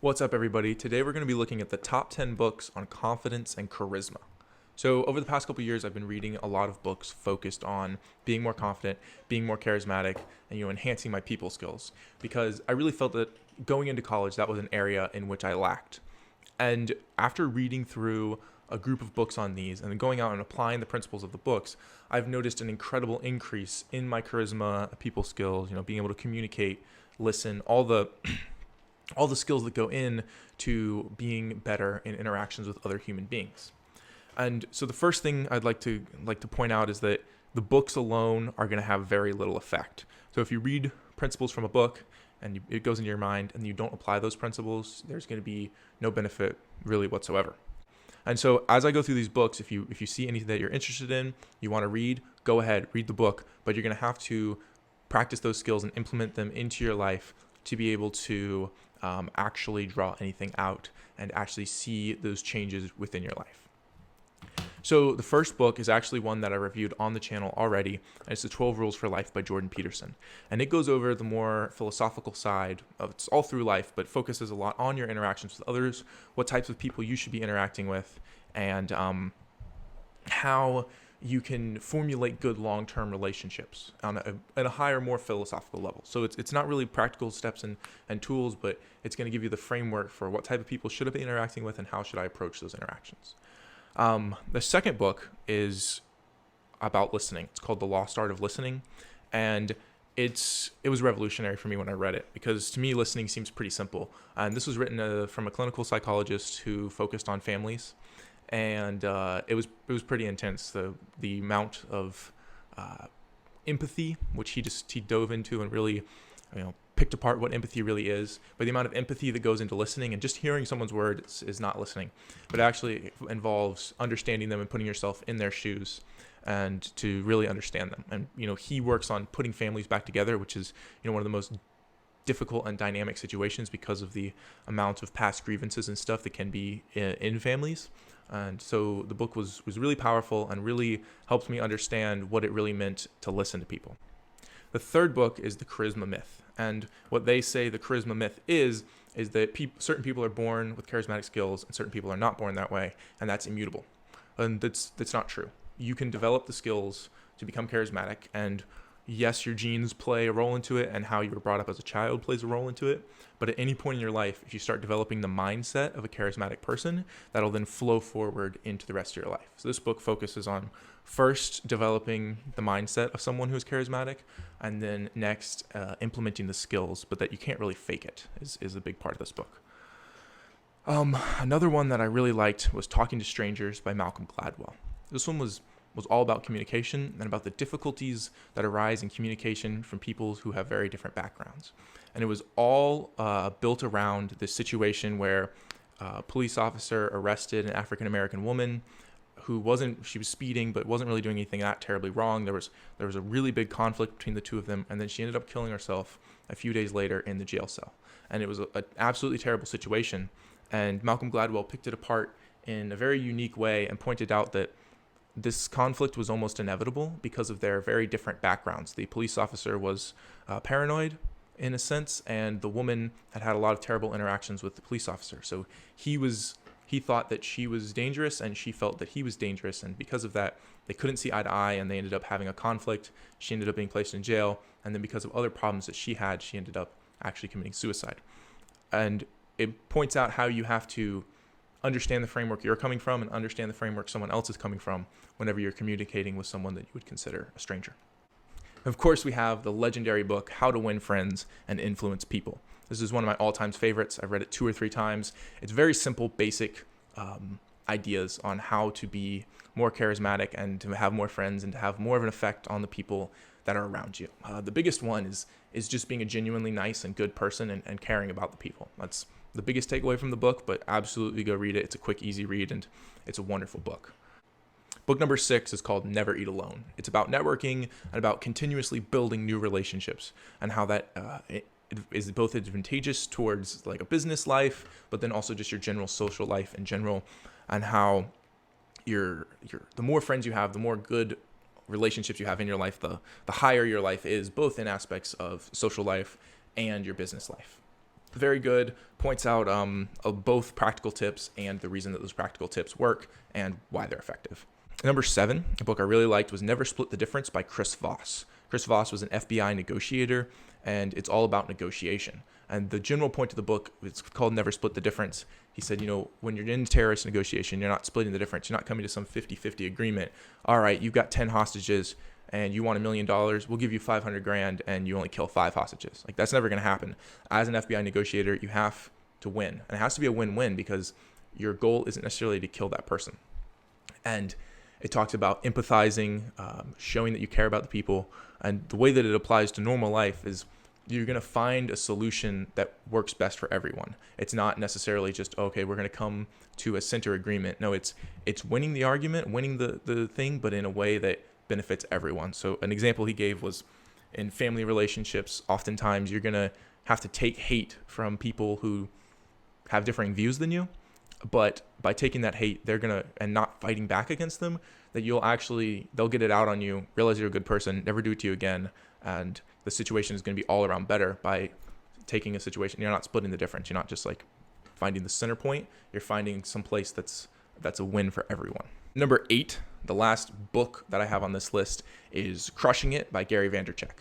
What's up, everybody? Today we're going to be looking at the top 10 books on confidence and charisma. So over the past couple of years, I've been reading a lot of books focused on being more confident, being more charismatic, and enhancing my people skills, because I really felt that going into college, that was an area in which I lacked. And after reading through a group of books on these and then going out and applying the principles of the books, I've noticed an incredible increase in my charisma, people skills, being able to communicate, listen, all the skills that go in to being better in interactions with other human beings. And so the first thing I'd like to point out is that the books alone are going to have very little effect. So if you read principles from a book and it goes into your mind and you don't apply those principles, there's going to be no benefit really whatsoever. And so as I go through these books, if you see anything that you're interested in, you want to read, go ahead, read the book, but you're going to have to practice those skills and implement them into your life to be able to actually draw anything out and actually see those changes within your life. So the first book is actually one that I reviewed on the channel already, and it's The 12 Rules for Life by Jordan Peterson. And it goes over the more philosophical side of it's all through life, but focuses a lot on your interactions with others, what types of people you should be interacting with, and how you can formulate good long-term relationships at a higher, more philosophical level. So it's not really practical steps and tools, but it's going to give you the framework for what type of people should I be interacting with and how should I approach those interactions. The second book is about listening. It's called The Lost Art of Listening, and it was revolutionary for me when I read it, because to me listening seems pretty simple. And this was written from a clinical psychologist who focused on families. And it was pretty intense. The amount of empathy, which he dove into and really, picked apart what empathy really is. But the amount of empathy that goes into listening, and just hearing someone's words is not listening, but it actually involves understanding them and putting yourself in their shoes, and to really understand them. And he works on putting families back together, which is one of the most difficult and dynamic situations because of the amount of past grievances and stuff that can be in families. And so the book was really powerful and really helped me understand what it really meant to listen to people. The third book is The Charisma Myth. And what they say the charisma myth is that certain people are born with charismatic skills and certain people are not born that way, and that's immutable. And that's not true. You can develop the skills to become charismatic, and yes, your genes play a role into it, and how you were brought up as a child plays a role into it. But at any point in your life, if you start developing the mindset of a charismatic person, that'll then flow forward into the rest of your life. So this book focuses on first developing the mindset of someone who is charismatic, and then next implementing the skills, but that you can't really fake it is a big part of this book. Another one that I really liked was Talking to Strangers by Malcolm Gladwell. This one was all about communication and about the difficulties that arise in communication from people who have very different backgrounds. And it was all built around this situation where a police officer arrested an African-American woman she was speeding, but wasn't really doing anything that terribly wrong. There was a really big conflict between the two of them, and then she ended up killing herself a few days later in the jail cell. And it was an absolutely terrible situation. And Malcolm Gladwell picked it apart in a very unique way and pointed out that this conflict was almost inevitable because of their very different backgrounds. The police officer was paranoid in a sense, and the woman had a lot of terrible interactions with the police officer. So he thought that she was dangerous and she felt that he was dangerous, and because of that, they couldn't see eye to eye and they ended up having a conflict. She ended up being placed in jail, and then because of other problems that she had, she ended up actually committing suicide. And it points out how you have to understand the framework you're coming from and understand the framework someone else is coming from whenever you're communicating with someone that you would consider a stranger. Of course, we have the legendary book, How to Win Friends and Influence People. This is one of my all-time favorites. I've read it 2 or 3 times. It's very simple, basic ideas on how to be more charismatic and to have more friends and to have more of an effect on the people that are around you. The biggest one is just being a genuinely nice and good person and caring about the people. That's the biggest takeaway from the book, but absolutely go read it. It's a quick, easy read, and it's a wonderful book. Book number 6 is called Never Eat Alone. It's about networking and about continuously building new relationships, and how that it is both advantageous towards like a business life, but then also just your general social life in general, and how the more friends you have, the more good relationships you have in your life, the higher your life is, both in aspects of social life and your business life. Very good. Points out both practical tips and the reason that those practical tips work and why they're effective. Number 7, a book I really liked was Never Split the Difference by Chris Voss. Chris Voss was an FBI negotiator, and it's all about negotiation. And the general point of the book, it's called Never Split the Difference. He said, when you're in terrorist negotiation, you're not splitting the difference. You're not coming to some 50-50 agreement. All right, you've got 10 hostages and you want $1 million. We'll give you $500,000 and you only kill 5 hostages. Like, that's never going to happen. As an FBI negotiator, you have to win. And it has to be a win-win because your goal isn't necessarily to kill that person. And it talks about empathizing, showing that you care about the people. And the way that it applies to normal life is you're going to find a solution that works best for everyone. It's not necessarily just, okay, we're going to come to a center agreement. No, it's winning the argument, winning the thing, but in a way that benefits everyone. So an example he gave was in family relationships, oftentimes you're going to have to take hate from people who have differing views than you. But by taking that hate, and not fighting back against them, that they'll get it out on you, realize you're a good person, never do it to you again. And the situation is going to be all around better by taking a situation. You're not splitting the difference. You're not just like finding the center point. You're finding some place that's a win for everyone. Number 8, the last book that I have on this list is Crushing It by Gary Vaynerchuk.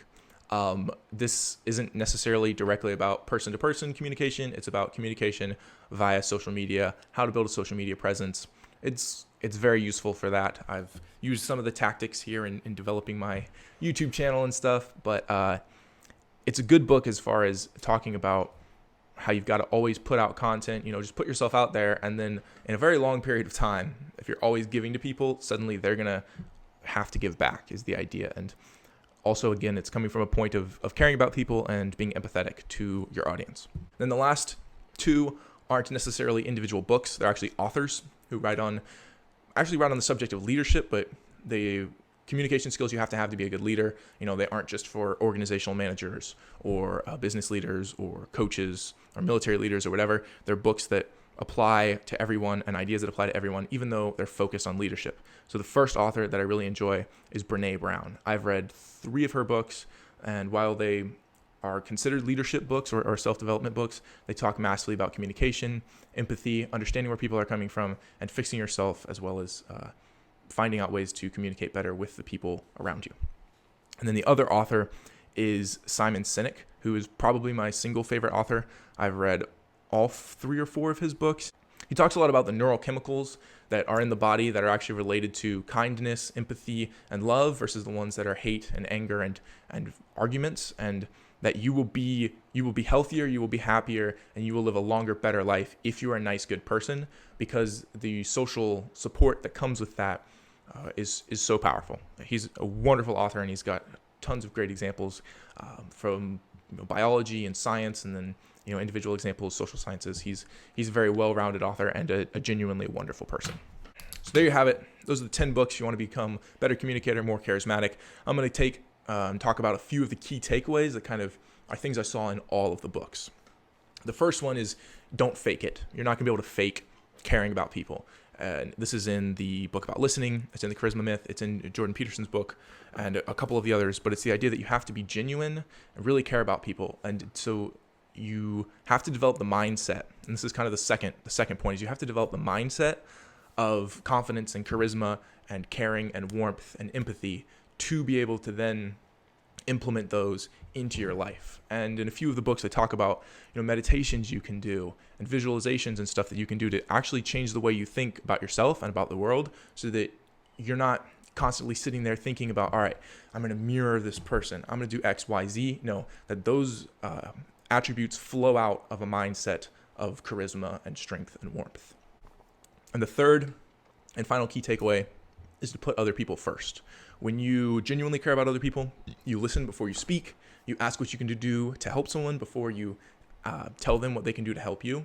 This isn't necessarily directly about person-to-person communication. It's about communication via social media, how to build a social media presence. It's very useful for that. I've used some of the tactics here in developing my YouTube channel and stuff, but it's a good book as far as talking about how you've got to always put out content, just put yourself out there. And then in a very long period of time, if you're always giving to people, suddenly they're going to have to give back is the idea. And also, again, it's coming from a point of caring about people and being empathetic to your audience. Then the last 2 aren't necessarily individual books. They're actually authors who write on the subject of leadership, but the communication skills you have to be a good leader. They aren't just for organizational managers or business leaders or coaches or military leaders or whatever. They're books that apply to everyone and ideas that apply to everyone, even though they're focused on leadership. So the first author that I really enjoy is Brene Brown. I've read 3 of her books, and while they are considered leadership books or self-development books, they talk massively about communication, empathy, understanding where people are coming from, and fixing yourself, as well as finding out ways to communicate better with the people around you. And then the other author is Simon Sinke, who is probably my single favorite author. I've read all 3 or 4 of his books. He talks a lot about the neurochemicals that are in the body that are actually related to kindness, empathy, and love versus the ones that are hate and anger and arguments, and that you will be healthier, you will be happier, and you will live a longer, better life if you are a nice, good person, because the social support that comes with that is so powerful. He's a wonderful author, and he's got tons of great examples from biology and science, and then individual examples, social sciences. He's a very well-rounded author and a genuinely wonderful person. So there you have it. Those are the 10 books you want to become a better communicator, more charismatic. I'm going to talk about a few of the key takeaways that kind of are things I saw in all of the books. The first one is don't fake it. You're not going to be able to fake caring about people. And this is in the book about listening. It's in the Charisma Myth. It's in Jordan Peterson's book and a couple of the others. But it's the idea that you have to be genuine and really care about people. And so you have to develop the mindset. And this is kind of the second point is you have to develop the mindset of confidence and charisma and caring and warmth and empathy to be able to then implement those into your life. And in a few of the books, they talk about meditations you can do and visualizations and stuff that you can do to actually change the way you think about yourself and about the world, so that you're not constantly sitting there thinking about, all right, I'm going to mirror this person, I'm going to do X, Y, Z. No, that those attributes flow out of a mindset of charisma and strength and warmth. And the third and final key takeaway is to put other people first. When you genuinely care about other people, you listen before you speak. You ask what you can do to help someone before you tell them what they can do to help you.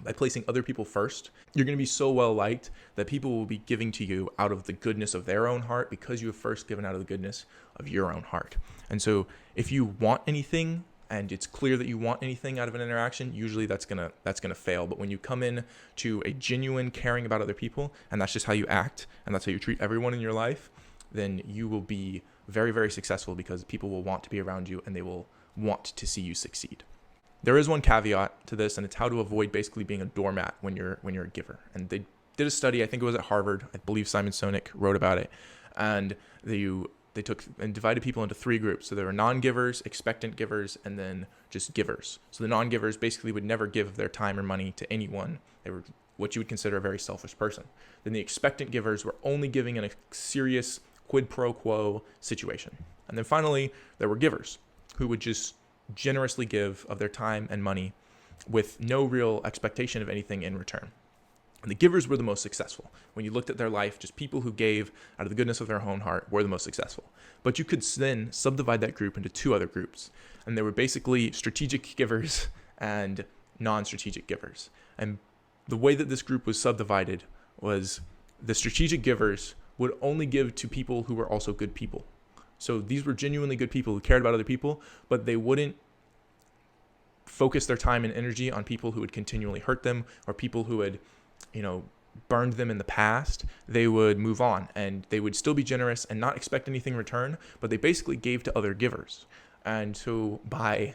By placing other people first, you're going to be so well liked that people will be giving to you out of the goodness of their own heart, because you have first given out of the goodness of your own heart. And so if you want anything, and it's clear that you want anything out of an interaction, usually that's gonna fail. But when you come in to a genuine caring about other people, and that's just how you act, and that's how you treat everyone in your life, then you will be very, very successful, because people will want to be around you and they will want to see you succeed. There is one caveat to this, and it's how to avoid basically being a doormat when you're a giver. And they did a study, I think it was at Harvard, I believe Simon Sinke wrote about it, and they took and divided people into 3 groups. So there were non-givers, expectant givers, and then just givers. So the non-givers basically would never give their time or money to anyone. They were what you would consider a very selfish person. Then the expectant givers were only giving in a serious quid pro quo situation. And then finally, there were givers who would just generously give of their time and money with no real expectation of anything in return. And the givers were the most successful. When you looked at their life, just people who gave out of the goodness of their own heart were the most successful. But you could then subdivide that group into 2 other groups. And they were basically strategic givers and non-strategic givers. And the way that this group was subdivided was the strategic givers would only give to people who were also good people. So these were genuinely good people who cared about other people, but they wouldn't focus their time and energy on people who would continually hurt them or people who had burned them in the past. They would move on, and they would still be generous and not expect anything in return, but they basically gave to other givers. And so by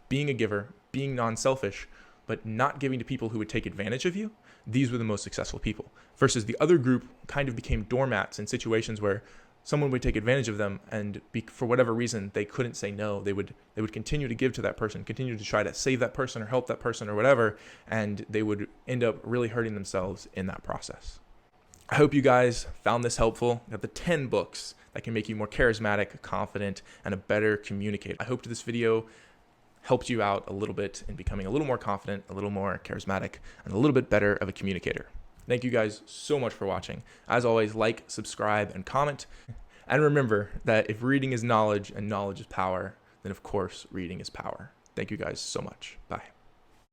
being a giver, being non-selfish, but not giving to people who would take advantage of you, these were the most successful people. Versus the other group kind of became doormats in situations where someone would take advantage of them, and for whatever reason, they couldn't say no. They would continue to give to that person, continue to try to save that person or help that person or whatever, and they would end up really hurting themselves in that process. I hope you guys found this helpful. Got the 10 books that can make you more charismatic, confident, and a better communicator. I hope this video helped you out a little bit in becoming a little more confident, a little more charismatic, and a little bit better of a communicator. Thank you guys so much for watching. As always, like, subscribe, and comment. And remember that if reading is knowledge and knowledge is power, then of course reading is power. Thank you guys so much. Bye.